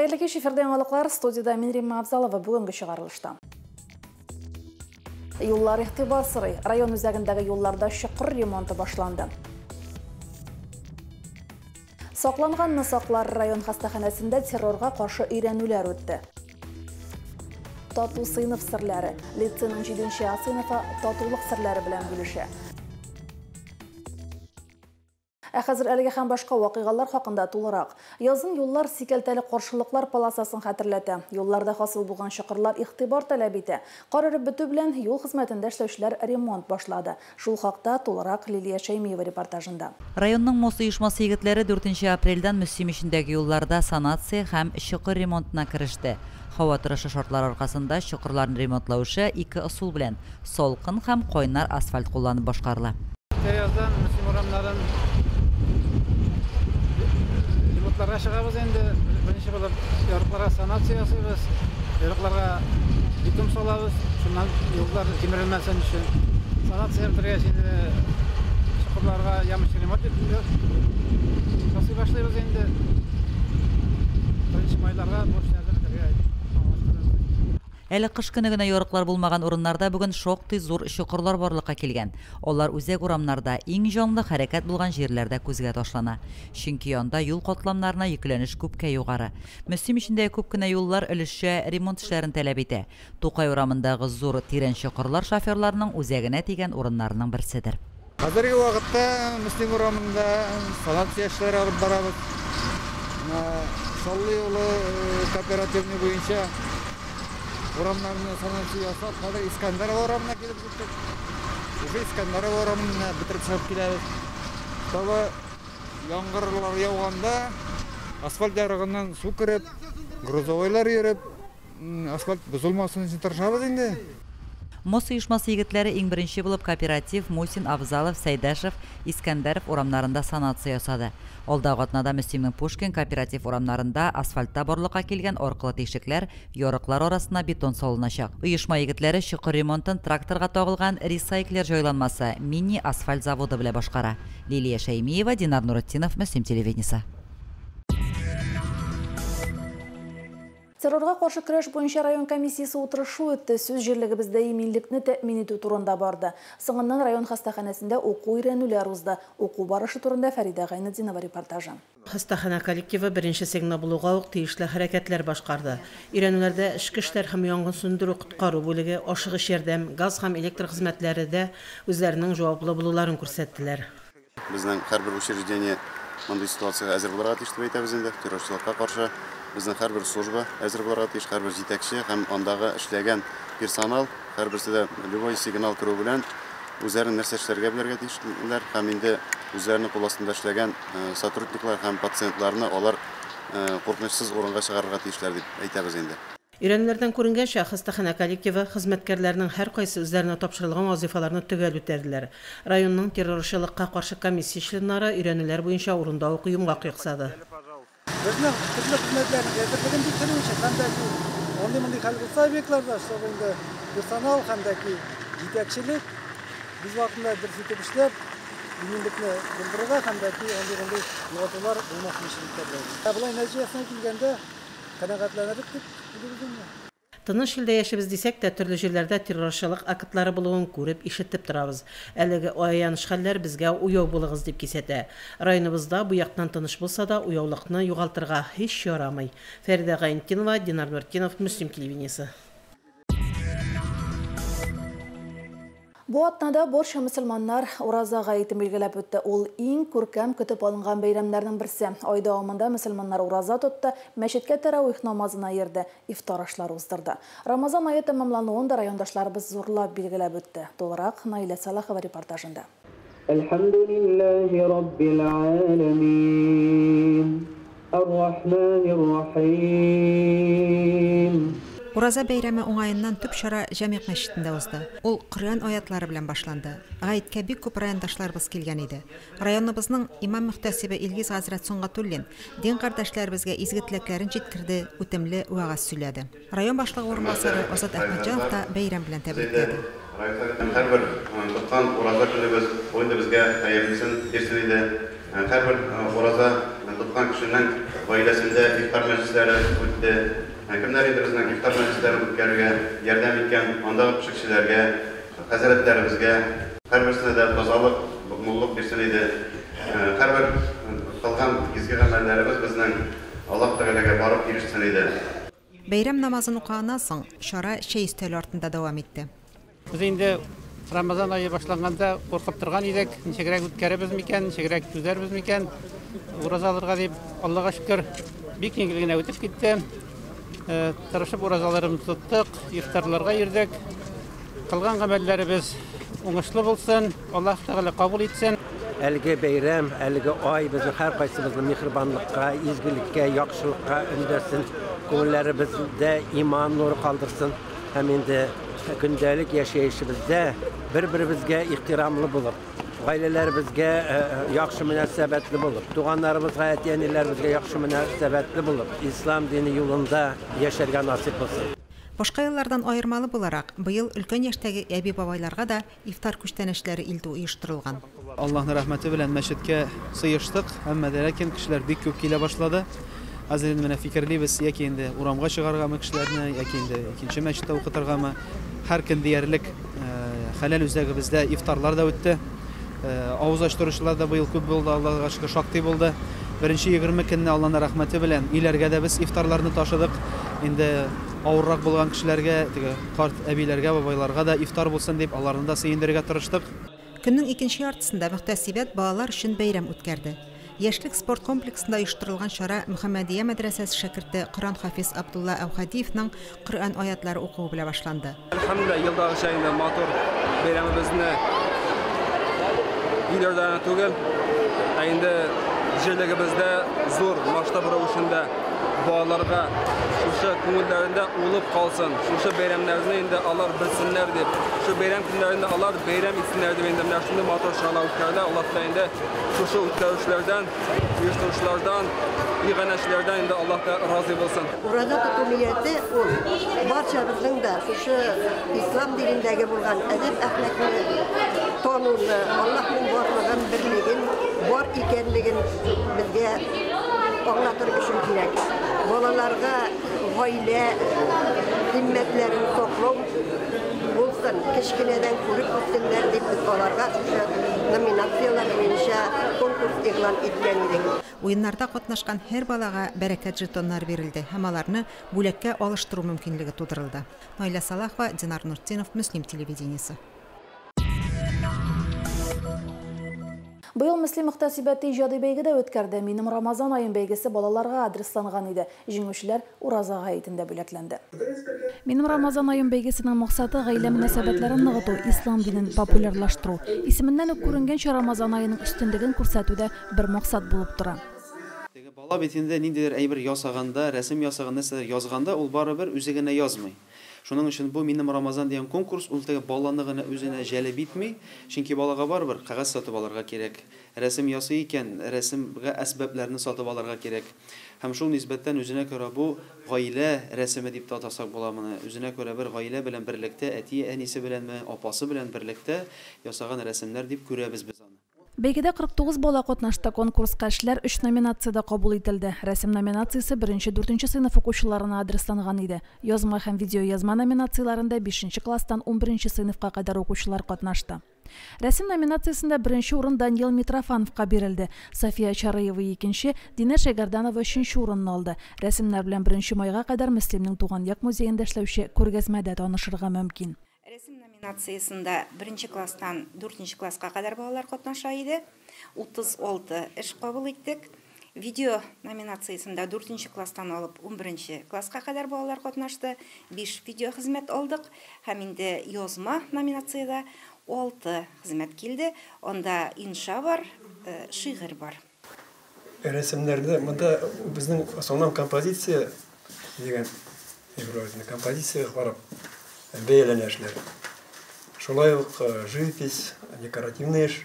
Хәерле шиферде аңалыклар, студияда мен Римма Абзалова бүгінгі шығарылышта. Юллар ихтибар сырый. Район үзәгендәге юлларда шуқыр ремонты башланды. Сакланган Нысаклар район хастаханәсендә террорга каршы өйрәнүләр үтте. Тату сыйныф серләре. Лицейның 7-нче А сыйныфы татулык серләре белән бүлешә. Хәзер әлеге һәм башка вакыйгалар хакында тулырак. Язын юллар сикәлтәле каршылыклар полосасын хәтерләтә. Юлларда хасыл булган чокырлар игътибар таләп итә. Карарып бетү белән юл хезмәтендә эшләүчеләр ремонт башлады. Шул хакта тулырак Лилия Шәймиева репортажында. Районның МОС оешмасы егетләре 4 апрельдән Мөслим ишендәге юлларда санация һәм чокыр ремонтына кереште. Һава торышы шартлары аркасында чокырларны ремонтлау эше 2 ысул белән солкын һәм койнар асфальт кулланып башкарыла. Яздан Мөслим урамнарын ремонтларга чыгабыз инде. Беренче булып ярыкларга санация ясыйбыз. Ярыкларга битум салабыз. Шуннан юллар кимерелмәсен өчен санация бергә инде чокырларга ямыш ремонт итәбез. Ясый башлыйбыз инде. Беренче майларга башларга бергә. Әле кыш көне генә ярыклар булмаган урыннарда бүген шактый зур чокырлар барлыкка килгән. Алар үзәк урамнарда иң җанлы хәрәкәт булган җирләрдә күзгә ташлана. Чөнки янда юл катламнарына йөкләнеш күпкә югары. Мөслим ишендә күп кенә юллар өлешчә ремонт эшләрен таләп итә. Тукай урамындагы зур тирән чокырлар шоферларның үзәгенә тигән урыннарның берседер. Хәзерге вакытта Мөслим урамында санация эшләре алып барабыз. Шаллы юлы кооперативны буенча урамнарны санация ясап, хәзер Искәндәров урамына килеп җиттек. Уже Искәндәров урамына бетереп чыгып киләбез. Таба яңгырлар яуганда асфальт ярыгыннан су кереп, грузовойлар йөреп, асфальт бозылмасын өчен тырышабыз инде. МОС оешмасы егетләре иң беренче булып кооператив Мусин, Абзалов, Сәйдәшев, Искәндәров урамнарында санация ясады. Алдагы атнада Мөслимнең Пушкин кооператив урамнарында асфальтта барлыкка килгән аркылы тишекләр, ярыклар арасына бетон салыначак. Оешма егетләре чокыр ремонтын тракторга тагылган ресайклер җайланмасы мини асфальт заводы белән башкара. Лилия Шәймиева, Динар Нуретдинов, Мөслим телевидениесе. Террорга каршы көрәш буенча район комиссиясе утырышы үтте. Сүз җирлегебездә иминлекне тәэмин итү турында барды. Соңыннан район хастаханәсендә уку өйрәнүләр узды. Уку барышы турында Фәрида Гайнетдинова репортажы. Хастахана коллективы беренче сигнал булуга ук тиешле хәрәкәтләр башкарды. Өйрәнүләрдә эчке эшләр һәм янгын сүндерү коткару бүлеге, ашыгыч ярдәм, газ һәм электр хезмәтләре дә үзләренең җаваплы булуларын күрсәттеләр. Безнең һәрбер учреждение мондый ситуациягә әзер булырга тиеш дип әйтәбез инде. Террорчылыкка каршы безнең һәрбер служба әзер булырга тиеш, һәрбер җитәкче һәм андагы эшләгән персонал һәрберсе дә любой сигнал керү белән үзләрен нәрсә эшләргә белергә тиешләр һәм инде үзләренең кул астында эшләгән сотрудниклар һәм пациентларны алар куркынычсыз урынга чыгарырга тиешләр дип әйтәбез инде. Өйрәнүләрдән күренгәнчә, хастахана коллективы хезмәткәрләренең һәр кайсы үзләренә тапшырылган вазифаларны төгәл үтәделәр. Районның террорчылыкка каршы комиссия членнары өйрәнүләр буенча урында ук йомгак яксады. Безнең төрле хезмәтләрне әзерлеген тикшерүче һәм дә мондый хәлгә объектларда шөгыльле персонал һәм дә җитәкчелек biz вакытында дөрес эшләп, иминлекне булдырырга һәм дә андый югалтулар булмасын өчен. Булай нәтиҗәсенә килгәндә канәгатьләнерлек дип билгеләнә. Тыныч илдә яшибез дисәк тә, төрле җирләрдә террорчылык актлары булуын күреп, ишетеп торабыз. Әлеге аяныш хәлләр безгә уяу булыгыз дип кисәтә. Районыбызда бу яктан тыныч булса да, уяулыкны югалтырга һич ярамый. Фәрида Гайнетдинова, Динар Нуретдинов, Мөслим телевидениесе. Бу атнада барча мөселманнар Ураза гаетен билгеләп үтте. Ул иң күркәм көтеп алынган бәйрәмнәрнең берсе. Ай дәвамында мөселманнар Ураза тотты, мәчеткә тәравих намазына йөрде, ифтар ашлары уздырды. Рамазан ае тәмамлануын да райондашларыбыз зурлап билгеләп үтте. Толырак Наилә Салахова репортажында. Алхамдулиллахи раббил аламин. Ар-рахманир рахим. Ураза бәйрәме уңайыннан төп чара Җәмигъ мәчетендә узды. Ул Коръән аятлары белән башланды. Гаеткә бик күп райондашларыбыз килгән иде. Районыбызның имам мөхтәсибе Илгиз хәзрәт Сунгатуллин дин кардәшләребезгә изге теләкләрен җиткерде, үтемле вәгазь сөйләде. Район башлыгы урынбасары Азат Әхмәтҗанов та бәйрәм белән тәбрикләде. Һәрбер тоткан Ураза көнебез, бу инде безгә хәерлесен бирсен иде. Һәрбер Ураза Туткан кешенең гаиләсендә ифтар мәҗлесләре үтте. Кемнәр инде безнең ифтар мәҗлесләрен үткәрүгә ярдәм иткән, андагы пешекчеләргә, хәзрәтләребезгә, һәрберсенә дә тазалык, муллык бирсен иде. Һәрбер кылган изге гамәлләребез безнең Аллаһ Тәгаләгә барып ирешсен иде. Бәйрәм намазын укыганнан соң шара чәй өстәле артында дәвам итте. Без инде Рамазан айы башланганда куркып торган идек, ничегрәк үткәребез микән, ничегрәк түзәрбез микән, уразаларга дип, Аллага шөкер, бик еңел генә үтеп китте. Тырышып уразаларыбызны тоттык, ифтарларга йөрдек. Кылган гамәлләребез уңышлы булсын, Аллаһ Тәгалә кабул итсен. Әлеге бәйрәм, әлеге ай безнең һәркайсыбызны мехрибанлыкка, изгелеккә, яхшылыкка өндәсен, күңелләребездә иман нуры калдырсын. Һәм инде көндәлек яшәешебездә бер-беребезгә ихтирамлы булып, гаиләләребезгә яхшы мөнәсәбәтле булып, туганнарыбызга, әти-әниләребезгә яхшы мөнәсәбәтле булып, ислам дине юлында яшәргә насип булсын. Башка еллардан аермалы буларак, быел өлкән яшьтәге әби-бабайларга да ифтар күчтәнәшләре илтү оештырылган. Аллаһның рәхмәте белән мәчеткә сыештык, әмма ләкин кешеләр бик күп килә башлады. Хәзер менә фикерлибез, яки инде урамга чыгаргамы кешеләрне, яки инде икенче мәчеттә укытыргамы. Һәр көн диярлек хәләл үзәгебездә ифтарлар да үтте. Авыз ачтыручылар да быел күп булды, Аллаһка шөкер, шактый булды. Беренче 20 көнне Аллаһның рәхмәте белән иләргә дә без ифтарларны ташыдык. Инде авыррак булган кешеләргә, теге карт әбиләргә, бабайларга да ифтар булсын дип, аларны да сөендерергә тырыштык. Көннең икенче яртысында мөхтәсибәт балалар өчен бәйрәм үткәрде. Яшьлек спорт комплексында оештырылган шара Мөхәммәдия мәдрәсәсе шәкерте Коръән хафиз Абдулла Әүхәдиевнең Коръән аятлары укуы белән башланды. Әлхәмдүлилләһ, елдагыча инде матур бәйрәмебезне иләрдә түгел, инде җирлегебездә зур масштаб рәвешендә балаларга шушы күңелләрендә улып калсын, шушы бәйрәмнәрне инде алар белсеннәр дип, шу бәйрәм көннәрендә алар бәйрәм итсеннәр дип инде менә шундый матур чаралар үткәрелә. Аллаһ та инде шушы үткәрүчеләрдән, оештыручылардан, иганәчеләрдән инде Аллаһ та разый булсын. Ураза тоту нияте ул барчабызның да шушы ислам динендәге булган әдәп-әхлакны тануны, Аллаһның барлыгын, берлеген, бар икәнлеген безгә аңлатыр өчен кирәк. Балаларга гаилә химмәтләрен саклау булсын, кечкенәдән күреп үссеннәр дип без аларга номинациялар буенча конкурс игълан иткән идек. Уеннарда катнашкан һәр балага бәрәкәт жетоннар бирелде һәм аларны бүләккә алыштыру мөмкинлеге тудырылды. Наиля Салахова, Динар Нуртдинов, Муслим телевидениесе. Быел Муслим мөхтәсибәте иҗади бәйгедә үткәрде. Минем Рамазан айын бәйгесе балаларга адресланган иде. Җиңүчеләр ураза гаетендә бүләкләнде. Минем Рамазан айын бәйгесенең максаты гаилә мөнәсәбәтләрен ныгыту, ислам динен популярлаштыру. Исеменнән үк күренгәнчә Рамазан айының өстенлеген күрсәтүдә бер максат булып тора. Бала бит инде ниндидер әйбер ясаганда, рәсем ясаганда, язганда ул барыбер үзе генә язмый. Шуның өчен бу минем Рамазан дигән конкурс ул теге баланы гына үзенә җәлеп итми, чөнки балага барыбер кагаз сатып алырга кирәк. Рәсем ясый икән, рәсемгә әсбапларны сатып алырга кирәк. Һәм шул нисбәттән үзенә күрә бу гаилә рәсеме дип татасак буламыны. Үзенә күрә бер гаилә белән берлектә, әти, әнисе беләнме, апасы белән берлектә ясаган рәсемнәр дип күрәбез без аны. Бәйгедә 49 бала катнашты. Конкурска эшләр 3 номинациядә кабул ителде. Рәсем номинациясе 1-4 сыйныф укучыларына адресланган иде. Язма һәм видео язма номинацияләрендә 5 класстан 11 сыйныфка кадәр укучылар катнашты. Рәсем номинациясендә 1 урын Даниил Митрофановка бирелде. София Чарыева 2, Динә Шәгәрданова 3 урынны алды. Рәсемнәр белән 1 майга кадәр Муслимның туган як музеенда эшләүче күргәзмәдә танышырга мөмкин. Рәсем номинациясында 1 класстан 4 класска кадәр балалар катнаша иде. 36 эш кабул иттек. Видео номинациясында 4 класстан алып 11 класска кадәр балалар катнашты. 5 видео хезмәт алдык. Һәм инде язма номинацияда 6 хезмәт килде. Анда инша бар, шигырь бар. Рәсемнәрдә монда безнең основном композиция дигән композиция бар. Бәяләнешләр. Шулай ук живопись, декоративный эш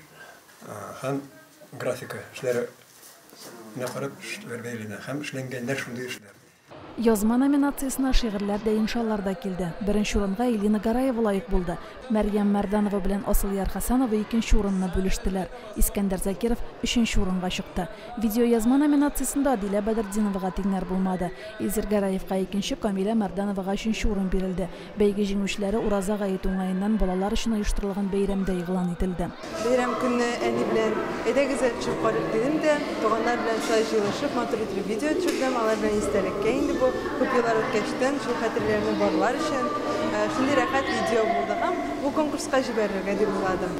һәм графика эшләре. Менә карап эшләр бәяләнә һәм эшләнгәннәр шундый эшләр. Язма номинациясына шигырьләр дә иншаллар да килде. Беренче урынга Элина Гараева лайык булды. Мәрьям Мәрданова белән Асылъяр Хасанова икенче урынны бүлештеләр. Искәндәр Закиров өченче урынга чыкты. Видео язма номинациясында Дилә Бәдретдиновага тиңнәр булмады. Изир Гараевка икенче, Камилә Мәрдановага өченче урын бирелде. Бәйге җиңүчеләре Ураза гает уңаеннан балалар өчен оештырылган бәйрәмдә игълан ителде. Бәйрәм көнне әни белән әйдәгез чыгып карыйк дидем дә, туганнар белән шулай җыелышып, матур итеп видео төшердем. Алар белән истәлеккә инде бу күп еллар үткәчтән шул хәтерләрне барлар өчен шундый рәхәт видео булды һәм бу конкурска җибәрергә дип уйладым.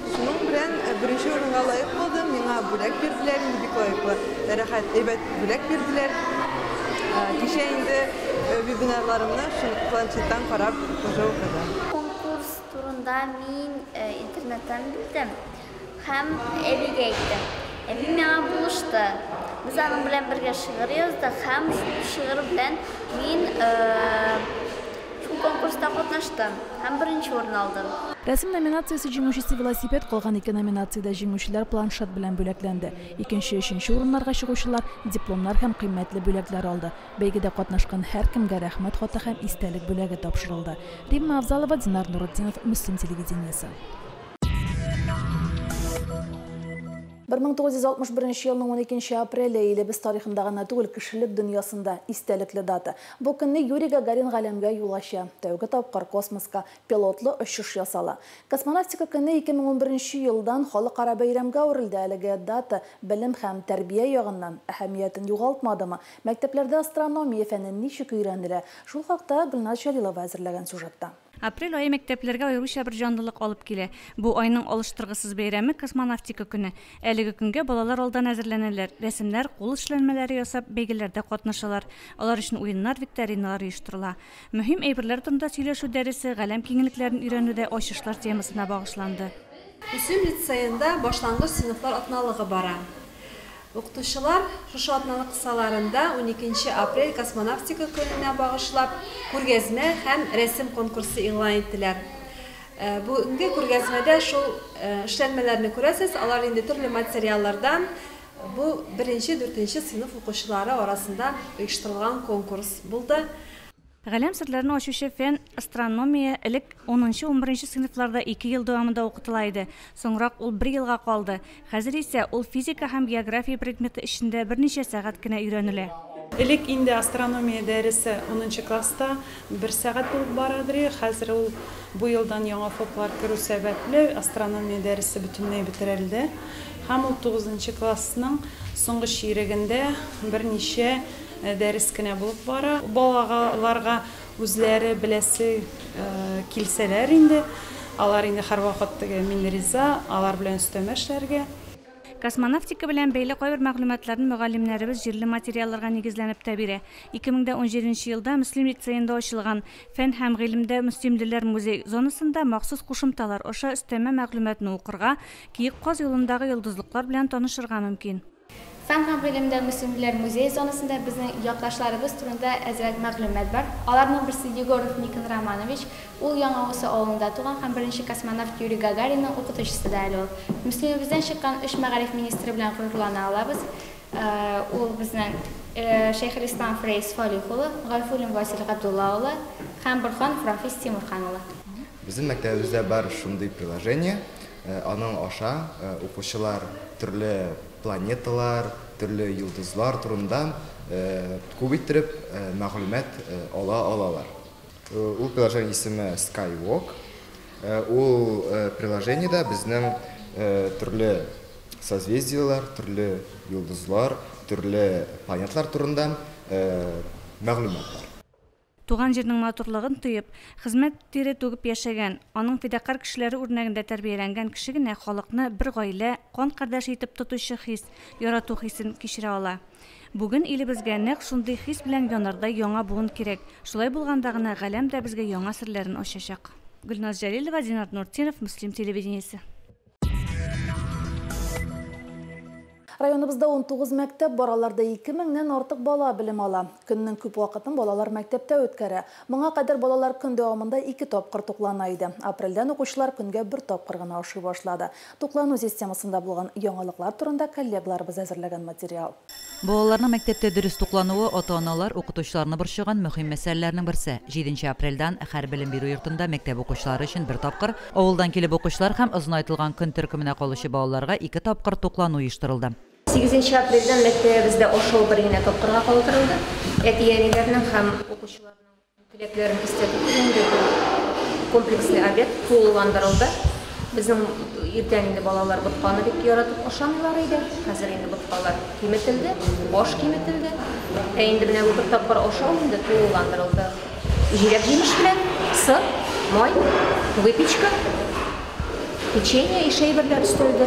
Шуның белән беренче урынга лаек булдым. Миңа бүләк бирделәр, инде бик лаеклы. Рәхәт, әйбәт бүләк бирделәр. Кичә инде вебинарларымны шул планшеттан карап укыдым. Конкурс турында мин интернеттан билдем һәм әбигә әйттем. Әби миңа булышты. Biz aның белән бергә шигырь яздык һәм шигырь белән мин шул конкурста катнаштым һәм беренче урын алдым. Рәсем номинациясе җиңүчесе велосипед, калган ике номинациядә җиңүчеләр планшет белән бүләкләнде. Икенче, өченче урыннарга чыгучылар дипломнар һәм кыйммәтле бүләкләр алды. Бәйгедә катнашкан һәркемгә рәхмәт хаты һәм истәлек бүләге тапшырылды. Римма Авзалова, Динар Нурутдинов, Мөслим телевидениесе. 1961 елның 12 апреле илебез тарихында гына түгел, кешелек дөньясында истәлекле дата. Бу көнне Юрий Гагарин галәмгә юл ача. Тәүге тапкыр космоска пилотлы очыш ясала. Космонавтика көнне 2011 елдан халыкара бәйрәмгә үрелде. Әлеге дата белем һәм тәрбия ягыннан әһәмиятен югалтмадымы? Мәктәпләрдә астрономия фәнен ничек өйрәнелә? Шул хакта Гөлназ Җәлилова әзерләгән сюжетта. Апрель айы мәктәпләргә аеруча бер җанлылык алып килә. Бу айның алыштыргысыз бәйрәме космонавтика көне. Әлеге көнгә балалар алдан әзерләнәләр. Рәсемнәр, кул эшләнмәләре ясап, бәйгеләрдә катнашалар. Алар өчен уеннар, викториналар оештырыла. Мөһим әйберләр турында сөйләшү дәресе галәм киңлекләрен өйрәнүдә ачышлар темасына багышланды. Үсем лицейында башлангыч сыйныфлар атналыгы бара. Укытучылар шушы атналык кысаларында 12 апрель космонавтика көненә багышлап күргәзмә һәм рәсем конкурсы игълан иттеләр. Бүгенге күргәзмәдә шул эшләнмәләрне күрәсез, алар инде төрле материаллардан бу 1-4 сыйныф укучылары арасында оештырылган конкурс булды. Галәм серләрен ачучы фән астрономия элек 10-11 сыйныфларда 2 ел дәвамында укытыла иде. Соңрак ул 1 елга калды. Хәзер исә ул физика һәм география предметы эчендә берничә сәгать кенә өйрәнелә. Элек инде астрономия дәресе 10 класста 1 сәгать булып барадыр. Хәзер ул бу елдан яңа фоклар керү сәбәпле астрономия дәресе бөтенләй бетерелде. Һәм ул 9 классның соңгы чирегендә берничә дәрес кенә булып бара. Балаларга үзләре беләсе килсәләр инде, алар инде һәрвакыт мин риза, алар белән өстәмә эшләргә. Космонавтика белән бәйле кайбер мәгълүматларны мөгаллимнәребез җирле материалларга нигезләнеп тә бирә. 2017 елда Мөслим лицейында ачылган Фән һәм гыйлемдә Мөслимдәләр музей зонасында махсус кушымталар аша өстәмә мәгълүматны укырга, Киек Каз юлындагы йолдызлыклар белән танышырга мөмкин. Фән һәм гыйлемдә Мөслимдәләр музей зонасында безнең якташларыбыз турында әзрәк мәгълүмат бар. Аларның берсе Егоров Никон Романович, ул Яңавысы авылында туган һәм беренче космонавт Юрий Гагаринның укытучысы да әле ул. Мөслимебездән чыккан 3 мәгариф министры белән гурурлана алабыз. Ул безнең Шәйхелислам Фрейс Фалих улы, Гайфуллин Васил Габдулла улы һәм Борхан Фрафис Тимурхан улы. Безнең мәктәбебездә бар шундый приложение, аның аша укучылар төрле планеталар, төрле йолдызлар турында күп иттереп мәгълүмат ала алалар. Ул приложение исеме Skywalk. Ул приложениедә безнең төрле созвездиялар, төрле йолдызлар, төрле планеталар турында мәгълүмат бар. Туган җирнең матурлыгын тоеп, хезмәт тире түгеп яшәгән, аның фидакар кешеләре үрнәгендә тәрбияләнгән кеше генә халыкны бер гаилә, кан кардәш итеп тотучы хис, ярату хисен кичерә ала. Бүген илебезгә нәкъ шундый хис белән янардай яңа буын кирәк. Шулай булганда гына галәм дә безгә яңа серләрен ачачак. Гөлназ Җәлилова, Динар Нуртдинов, Мөслим телевидениесе. Районыбызда 19 мәктәп бараларда 2000-нен артык бала білім ала. Күннің көп вақытын балалар мәктәптә өткәрә. Моңа кадәр балалар көн дәвамында 2 тапкыр туклана иде. Апрельдән укучылар көнгә 1 тапкыр гына ашый башлады. Туклану системасында булган яңалыклар турында коллегаларыбыз әзерләгән материал. Балаларның мәктәптә дөрес туклануы ата-аналар укытучыларны борчыган мөһим мәсьәләләрнең берсе. 7 апрельдән һәр белем бирү йортында мәктәп укучылары өчен 1 тапкыр, авылдан килеп укучылар һәм озынайтылган көн төркеменә калучы балаларга 2 тапкыр туклану оештырылды. 8 апрельдән мәктәбебездә ашау бер генә тапкырга калдырылды. Әтиянеләрнең һәм укучыларның теләкләрен истәтеп комплекслы обед тулыландырылды. Безнең иртән инде балалар ботканы бик яратып ашамыйлар иде. Хәзер инде боткалар киметелде, баш киметелде. Инде менә бер тапкыр ашау инде тулыландырылды. Җиләк җимеш белән сыр, май, выпечка, печенье и шәйберләр өстәлде.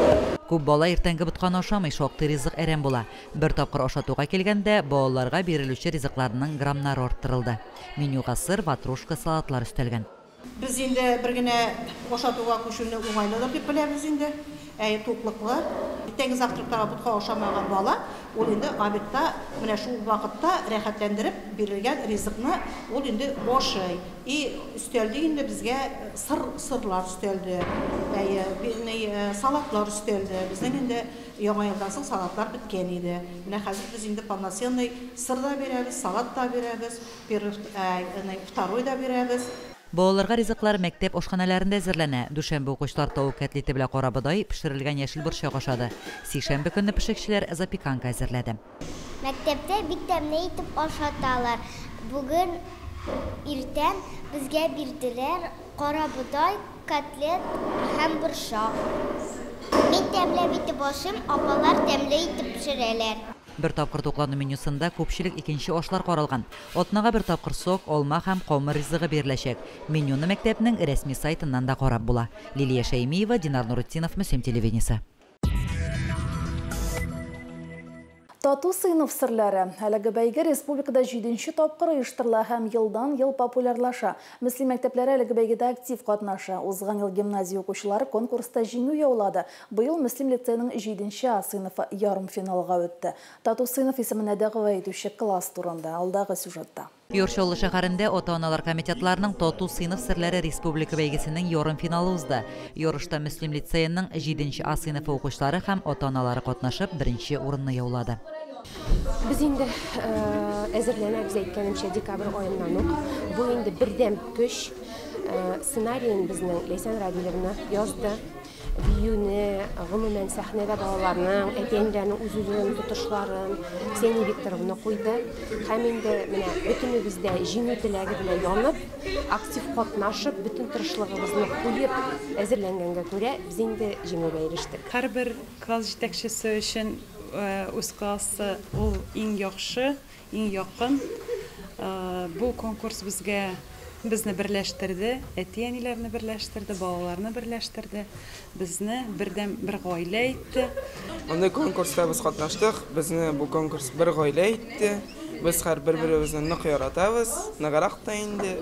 Күп бала иртәнге ботканы ашамый, шактый ризык әрәм була. 1 тапкыр ашатуга килгәндә, балаларга бирелүче ризыкларның грамнары арттырылды. Менюга сыр, ватрушка, салатлар өстәлгән. Biz инде бер генә ашатуга күчүне уңайлыдыр дип беләбез инде. Туклыклы. Иртәнге завтрактагы бутка ашамаган бала, ул инде обедта менә шул вакытта рәхәтләндереп бирелгән ризыкны ул инде ашый. И өстәлде инде безгә сырлар өстәлде. Салатлар өстәлде. Безнең инде яңа елдан соң салатлар биткән иде. Менә хәзер без инде полноценный сыр да бирәбез, салат да бирәбез, второй да бирәбез. Балаларга ризыклар мәктәп ашханаларында әзерләнә. Дүшәмбе укучылар тавык әтлите белән карабыдай пешерелгән яшел борчак ашады. Сишәмбе көнне пешекчеләр запеканка әзерләде. Мәктәптә бик тәмле итеп ашаталар. Бүген иртән безгә бирделәр карабыдай, котлет һәм борчак. Мин тәмле итеп ашыйм, апалар тәмле итеп пешерәләр. 1 тапкыр туклану менюсында күпчелек икенче ашлар каралган. Атнага 1 тапкыр сок, алма һәм камыр ризыгы биреләчәк. Менюны мәктәпнең рәсми сайтыннан да карап була. Лилия Шәймиева, Динар Нуретдинов, Мөсем телевидениесе. Тату сыйныф серләре. Әлеге бәйге республикада 7-нче тапкыр оештырыла һәм елдан-ел популярлаша. Мөслим мәктәпләре әлеге бәйгедә актив катнаша. Узган ел гимназия укучылары конкурста җиңү яулады. Быел Мөслим лицейның 7-нче А сыйныфы ярым финалга үтте. Тату сыйныф исеменә дәгъва итүче класс турында алдагы сюжетта. Юршоллы шәһәрендә ата-аналар комитетларының тату сыйныф серләре республика бәйгесенең ярым финалы узды. Ярышта Мөслим лицейның 7-нче А сыйныфы укучылары һәм ата-аналары катнашып, 1-нче урынны яулады. Biz indi әзерләнәбез әйткәнемчә декабрь аеннан ук. Бу инде бердәм көч. Сценарийын безнең Ләйсән Радилевна язды. Биюне, гомумән сәхнәдә балаларның, әтәйләрнең үз-үзен тотышларын Ксения Викторовна куйды. Һәм инде менә бөтенебездә җиңү теләге белән янып, актив катнашып, бөтен тырышлыгыбызны куеп әзерләнгәнгә күрә без инде җиңүгә ирештек. Һәрбер класс җитәкчесе өчен үз классы ул иң яхшы, иң якын. Бу конкурс безне берләштерде, әти-әниләрне берләштерде, балаларны берләштерде, безне бердәм бер гаилә итте. Аны конкурста без катнаштык, безне бу конкурс бер гаилә итте. Без һәр бер-беребезне нык яратабыз, ныграк та инде.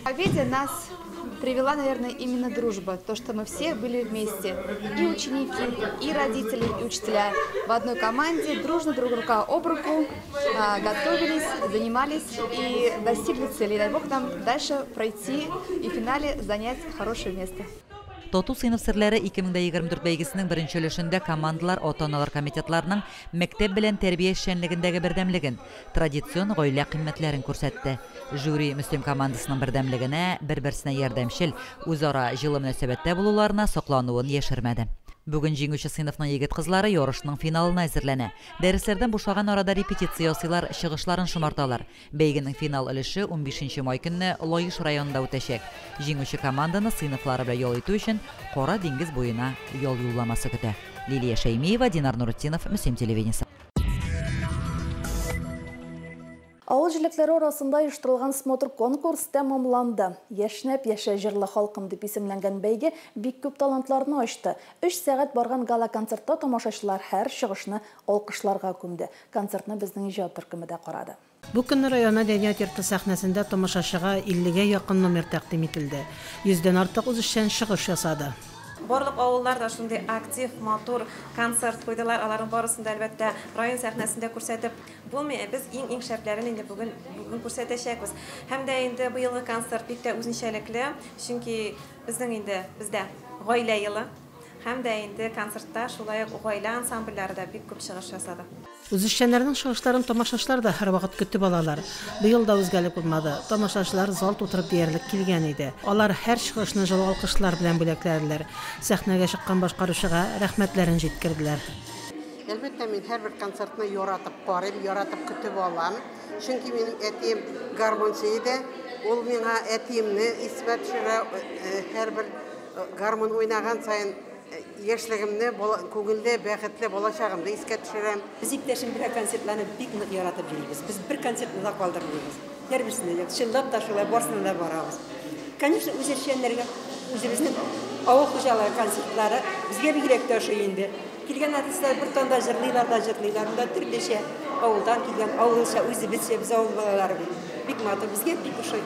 В победе нас привела, наверное, именно дружба. То, что мы все были вместе. И ученики, и родители, и учителя. В одной команде, дружно, друг рука об руку, готовились, занимались и достигли цели. Дай Бог нам дальше пройти и в финале занять хорошее место. Тату сыйныф серләре 2024 бәйгесенең 1-нче өлешендә командалар ата-аналар комитетларының мәктәп белән тәрбия эшчәнлегендәге бердәмлеген, традицион гаилә кыйммәтләрен күрсәтте. Жюри Мөслим командасының бердәмлегенә, бер-берсенә ярдәмчел, үзара җылы мөнәсәбәттә булуларына соклануын яшермәде. Бүген җиңүче сыйныфның егет-кызлары ярышның финалына әзерләнә. Дәресләрдән бушаган арада репетиция ясыйлар, чыгышларын шомарталар. Бәйгенең финал өлеше 15 май көнне Лоиш районында үтәчәк. Җиңүче команданы сыйныфлары белән ял итү өчен Кара диңгез буена ял юлламасы көтә. Лилия Шәймиева, Динар Нуретдинов, Мөсем телевидениесе. Авыл җилекләре арасында оештырылган смотр конкурс тәмамланды. Яшнәп яшә җырлы халкым дип исемләнгән бәйге бик күп талантларны ачты. 3 сәгать барган гала концертта тамашачылар һәр чыгышны алкышларга күмде. Концертны безнең иҗат төркеме дә карады. Бу көнне район мәдәният йорты сәхнәсендә тамашачыга 50-гә якын номер тәкъдим ителде. 100дән артык үзешчән чыгыш ясады. Барлык авылларда шундый актив, матур концерт куйдылар. Аларның барысын да әлбәттә район сәхнәсендә күрсәтеп булмый. Без иң шәртләрен инде бүген күрсәтәчәкбез. Һәм дә инде быелгы концерт бик тә үзенчәлекле, чөнки бездә гаилә елы. Һәм дә инде концертта шулай ук гаилә ансамбльләре дә бик күп чыгыш ясады. Үзешчәннәрнең чыгышларын тамашачылар да һәр вакыт көтеп алалар. Быел да үзгәлек булмады. Тамашачылар зал тутырып диярлек килгән иде. Алар һәр чыгышны җылы алкышлар белән бүләкләделәр. Сәхнәгә чыккан башкаручыга рәхмәтләрен җиткерделәр. Әлбәттә мин һәрбер концертны яратып карыйм, яратып көтеп алам. Чөнки минем әтием гармончы иде. Ул миңа әтиемне исбат төшерә, һәрбер гармон уйнаган саен яшьлегемне, күңелдә бәхетле балачагымны искә төшерәм. Без иптәшем белән концертларны бик нык яратып йөрибез. Без бер концертны да калдырмыйбыз. Һәрберсенә чынлап та шулай барсына да барабыз. Конечно, үзешчәннәргә үзебезнең авыл хуҗалары концертлары безгә бигрәк тә ошый инде. Килгән артистлар бер танда җырлыйлар, монда төрлечә авылдан килгән, авылча үзебезчә без авыл балалары бик матур, безгә бик ошый.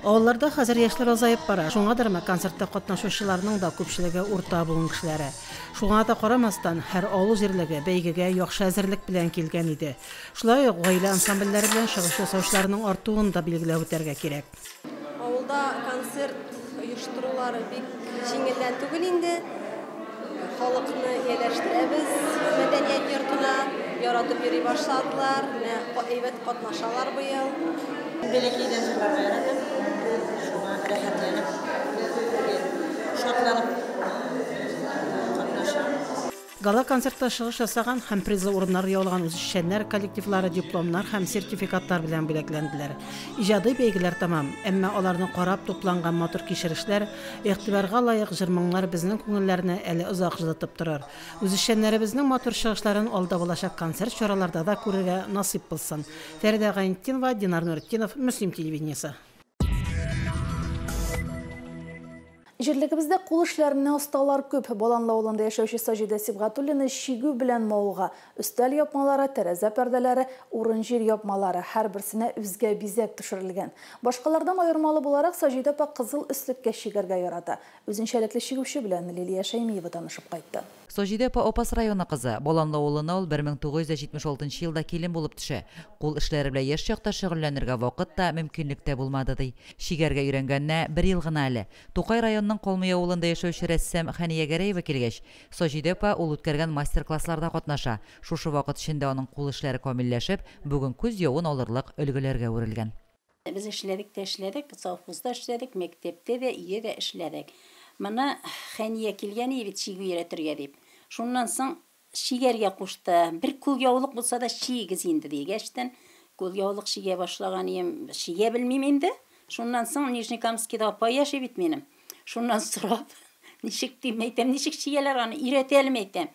Авылларда хәзер яшьләр азаеп бара. Шуңадырмы концертта катнашучыларның да күпчелеге урта булган кешеләре. Шуңа да карамастан һәр авыл җирлеге бәйгегә яхшы әзерлек белән килгән иде. Шулай ук гаилә ансамбльләре белән чыгыш ясаучыларның артуын да билгеләп үтәргә кирәк. Авылда концерт оештырулары бик җиңелдән түгел инде. Халыкны ияләштерәбез, мәдәният йортына яратып йөри башладылар, әйбәт катнашалар быел. Бәләкәйдән җырларга яратам. Шуңа рәхәтләнеп, шатланып катнашам. Гала концертта чыгыш ясаган һәм призлы урыннар яулаган үзешчәннәр коллективлары дипломнар һәм сертификаттар белән бүләкләнделәр. Иҗади бәйгеләр тамам, әмма аларны карап тупланган матур кичерешләр, игътибарга лаек җырмыңнар безнең күңелләрне әле озак җылытып торыр. Үзешчәннәребезнең матур чыгышларын алда булачак концерт чараларда да күрергә насыйп булсын. Фәридә Гайнетдинова, Динар Нуретдинов, Мөслим телевидениесе. Җирлегебездә кул эшләренә осталар күп. Баланлы авылында яшәүче Саҗидә Сибгатуллина шигү белән мауга, өстәл япмалары, тәрәзә пәрдәләре, урын җир япмалары һәр берсенә үзгә бизәк төшерелгән. Башкалардан аермалы буларак Саҗидә апа кызыл өслеккә шигәргә ярата. Үзенчәлекле шигүче белән Лилия Шәймиева танышып кайтты. Саҗидә апа Опас районы кызы. Баланлы авылына ул 1976 елда килен булып төшә. Кул эшләре белән яшь чакта шөгыльләнергә вакыт та, мөмкинлек тә булмады ди. Шигәргә өйрәнгәннә 1 ел гына әле. Тукай районының Колмый авылында яшәүче рәссам Хәния Гәрәева килгәч, Саҗидә апа ул үткәргән мастер-классларда катнаша. Шушы вакыт эчендә аның кул эшләре камилләшеп, бүген күз явын алырлык өлгеләргә үрелгән. Без эшләдек, совхозда эшләдек, мәктәптә дә, өйдә дә эшләдек. Моны Хәния килгән иде бит шигү өйрәтергә дип. Шуннан соң шигәргә кушты. Бер кул яулык булса да шигез инде дигәчтән, кул яулык шигә башлаган идем. Шигә белмим инде. Шуннан соң Нижнекамскида апа яши бит минем. Шуннан сорап, ничек дим әйтәм, ничек шигәләр аны өйрәтәлем әйтәм.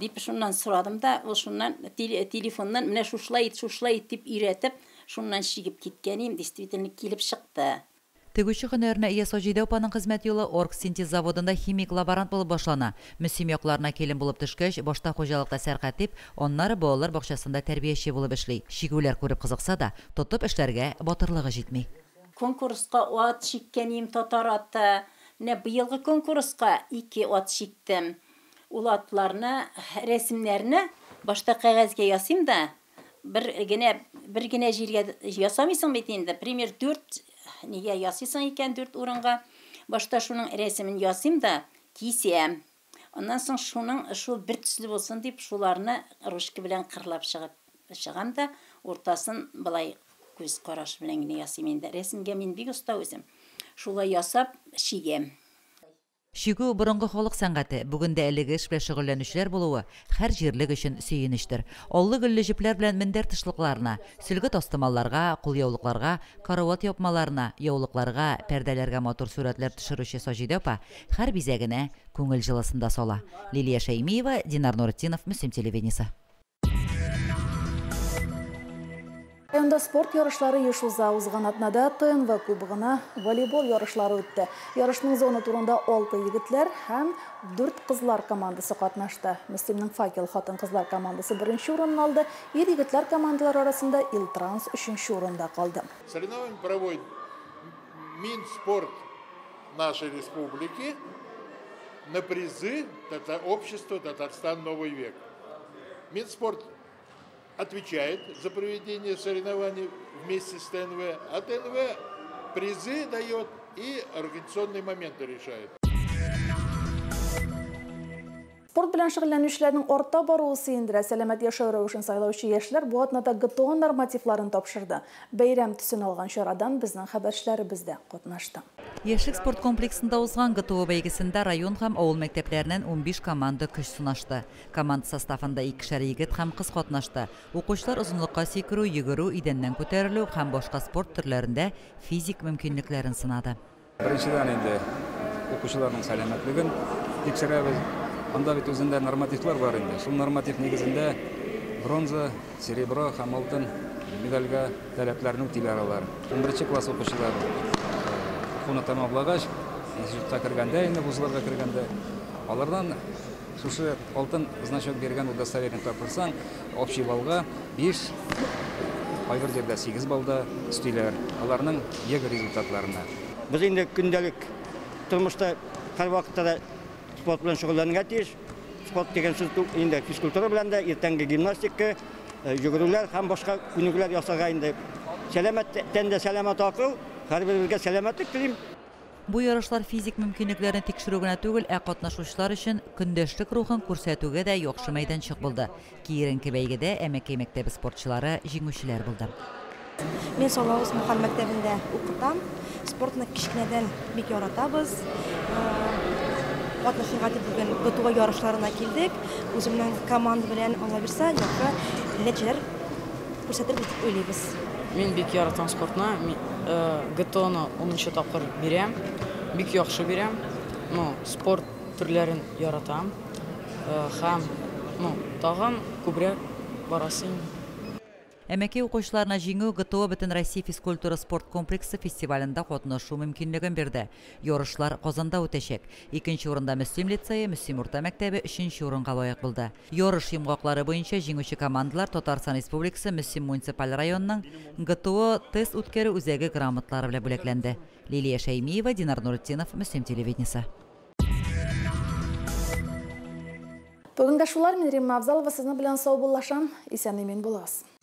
Дип шуннан сорадым да, ул шуннан телефоннан менә шушлай дип өйрәтеп, шуннан шигеп киткән идем, действительно килеп чыкты. Тегүче һөнәренә ия Саҗидә апаның хезмәт юлы Оргсинтез заводында химик лаборант булып башлана. Мөсим якларына килен булып төшкәч, башта хуҗалыкта сәркәтип, аннары балалар бакчасында тәрбияче булып эшли. Шигүләр күреп кызыкса да, тотып эшләргә батырлыгы җитми. Конкурска ат шиккәнем татар аты. Менә быелгы конкурска 2 ат шиктем. Ул атларны, рәсемнәрне башта кәгазьгә ясыйм да, бер генә җиргә ясамыйсың бит инде. Пример 4 нигә ясыйсың икән 4 урынга. Башта шуның рәсемен ясыйм да, кисәм. Аннан соң шул бер төсле булсын дип, шуларны ручка белән кырлап чыгам да, уртасын былай күз караш белән генә ясыйм инде. Рәсемгә мин бик оста үзем. Шулай ясап шигәм. Шигү борынгы халык сәнгате, бүгендә әлеге эш белән шөгыльләнүчеләр булуы һәр җирлек өчен сөенештер. Аллы-гөлле җепләр белән мендәр тышлыкларына, сөлге тастымалларга, кулъяулыкларга, карават япмаларына, яулыкларга, пәрдәләргә матур сурәтләр төшерүче Саҗидә апа һәр бизәгенә күңел җылысында сала. Лилия Шәймиева, Динар Нуретдинов, Мөслим телевидениесе. Районда спорт ярышлары ешуза узган атнада ТНВ кубогына волейбол ярышлары үтте. Ярышның зона турында 6 егетләр һәм 4 кызлар командасы катнашты. Мөслимнең Факел хатын-кызлар командасы 1-нче урынны алды, ир-егетләр командалары арасында Илтранс 3-нче урында калды. Соревнования проводит Минспорт нашей республики на призы общества «Татарстан. Новый век». Минспорт отвечает за проведение соревнований вместе с ТНВ, а ТНВ призы дает и организационные моменты решает. Sport bilen şügüllenýüşleriniň orta baruwy syndra selamat ýaşaw üçün saýlawçy ýeşler bu atnada GTO normativlaryny topşyrdy. Beýram tüsün algan şöradan bizning habarçylarybızda gatnaşdy. Yeşlik sport kompleksinde uzgan GTO beýgesinde rayon hem awul mekteplerinden 15 komanda küç sunaşdy. Komanda sastafında 2 ýigit hem kız gatnaşdy. Okuwçylar uzunlukka sikirүү, ýügürүү, idenden köterilүү hem boşka sport türlerinde fizik mümkinliklerini sınady. Birinçiden indi okuwçylaryň salamatlygyny tekşerebiz. Анда бит өзүндө нормативлар бар инде. Шул норматив негизинде бронза, серебро һәм алтын медальга таләпләрне үтиләр алар. 11 класс укучылары окуны тамамлагач, институтка кергәндә, инде вузларга кергәндә, алардан шушы алтын значок бергән удостоверение тапылсаң, общий баллга 5, кайбер җирдә 8 баллда үстиләр. Аларның ягы результатларына. Без инде көндәлек тормышта һәр вакытта sport bilen şugullanýan tieş. Sport degen söz indi fizkultura bilen de ertengi gimnastika, ýügürüler hem başka günlükler ýasaga indi. Selametten de selamat akyl, her birine selamatlyk dilerim. Bu yarışlar fizik mümkinliklerini tekşirүүgüne tügül, gatnaşuwçylar üçin gündeşlik ruhyn көрсәтүүгә dä ýokşy meýdançyk buldy. Kiýerinki beýgede Emekke mektebi sportçylary jiňүүçiler buldy. Men Solawuz Muhammed mekdebinde okutam. Sportny kiçkineden bek ýaratabız. Gatnaşyňa bugün GTO yarışlaryna kildik. Özümden komanda bilen ala birse, ýoksa netijeler görsetir diýip öýleýbis. Men bek ýaratam sportny. GTO-ny 10-njy tapyr berem. Bek ýakşy berem. Sport türlerini ýaratam. Hem tagam köprek barasyn. Emekke okuwçylaryna jiňүү GTO Bütün Россия fizkultura sport kompleksi festivalinde gatnaşuu mümkinligini berdi. Yarışlar Kazanda öteşek. 2-nji orunda Müslim litseyi, Müslim orta mektebi 3-nji orunga laýyk boldy. Yarış ýymgaklary boýunça jiňүүçi komandalar Tatarstan Respublikasy Müslim munisipal raýonunyň GTO test ütkeri üzegi gramatlary bilen böleklendi. Liliya Şeýmiýewa, Dinar Nurutdinov, Müslim telewizionyny. Bugün gaşular men Rimma Avzalova sizni bilen sag bollaşam. Isen emin bolasy.